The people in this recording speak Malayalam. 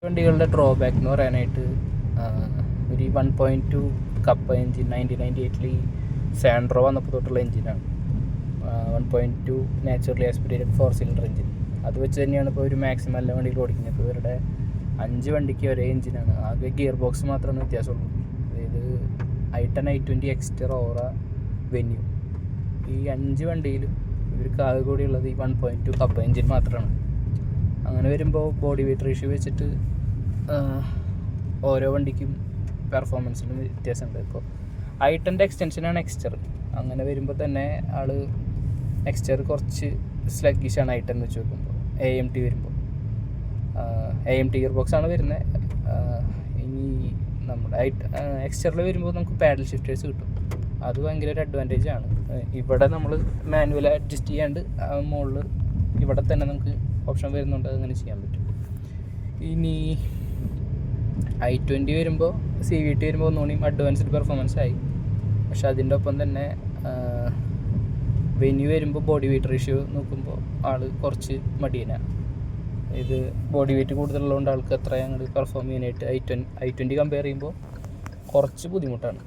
വണ്ടികളുടെ ഡ്രോബാക്ക് എന്ന് പറയാനായിട്ട് ഒരു 1.2 കപ്പ എൻജിൻ 1998 സാൻഡ്രോ വന്നപ്പോൾ തൊട്ടുള്ള എൻജിനാണ്. 1.2 നാച്ചുറലി ആസ്പിറേറ്റഡ് 4 സിലിണ്ടർ എൻജിൻ. അത് വെച്ച് തന്നെയാണ് ഇപ്പോൾ ഒരു മാക്സിമം എല്ലാ വണ്ടികൾ ഓടിക്കുന്നത്. ഇപ്പോൾ ഇവരുടെ 5 വണ്ടിക്ക് ഒരേ എൻജിനാണ്. ആകെ ഗിയർ ബോക്സ് മാത്രമാണ് വ്യത്യാസമുള്ളൂ. അതായത് i10, i20, എക്സ്റ്റർ, ഓറ, വെന്യൂ, ഈ 5 വണ്ടിയിലും ഇവർക്ക് ആകെ കൂടിയുള്ളത് ഈ 1.2 കപ്പ എൻജിൻ മാത്രമാണ്. അങ്ങനെ വരുമ്പോൾ ബോഡി വെയ്റ്റ് റേഷ്യോ വെച്ചിട്ട് ഓരോ വണ്ടിക്കും പെർഫോമൻസിലും വ്യത്യാസമുണ്ട്. ഇപ്പോൾ i10 എക്സ്റ്റൻഷനാണ് എക്സ്റ്റർ. അങ്ങനെ വരുമ്പോൾ തന്നെ എക്സ്റ്റർ കുറച്ച് സ്ലഗ്ഗിഷാണ് i10 വെച്ച് നോക്കുമ്പോൾ. AMT വരുമ്പോൾ AMT ഗിയർ ബോക്സാണ് വരുന്നത്. ഇനി നമ്മുടെ എക്സ്റ്ററിൽ വരുമ്പോൾ നമുക്ക് പാഡൽ ഷിഫ്റ്റേഴ്സ് കിട്ടും. അത് ഭയങ്കര ഒരു അഡ്വാൻറ്റേജ് ആണ്. ഇവിടെ നമ്മൾ മാനുവൽ അഡ്ജസ്റ്റ് ചെയ്യാണ്ട് മുകളിൽ ഇവിടെ തന്നെ നമുക്ക് ഓപ്ഷൻ വരുന്നുണ്ട്, അങ്ങനെ ചെയ്യാൻ പറ്റും. ഇനി i20 വരുമ്പോൾ CVT വരുമ്പോൾ ഒന്നുകൂടി അഡ്വാൻസ്ഡ് പെർഫോമൻസ് ആയി. പക്ഷെ അതിൻ്റെ ഒപ്പം തന്നെ വെന്യൂ വരുമ്പോൾ ബോഡി വെയ്റ്റ് റേഷ്യോ നോക്കുമ്പോൾ കുറച്ച് മടിയനാണ്. ഇത് ബോഡി വെയ്റ്റ് കൂടുതലുള്ളതുകൊണ്ട് ആൾക്ക് അത്ര അങ്ങോട്ട് പെർഫോം ചെയ്യാനായിട്ട് i20 കമ്പയർ ചെയ്യുമ്പോൾ കുറച്ച് ബുദ്ധിമുട്ടാണ്.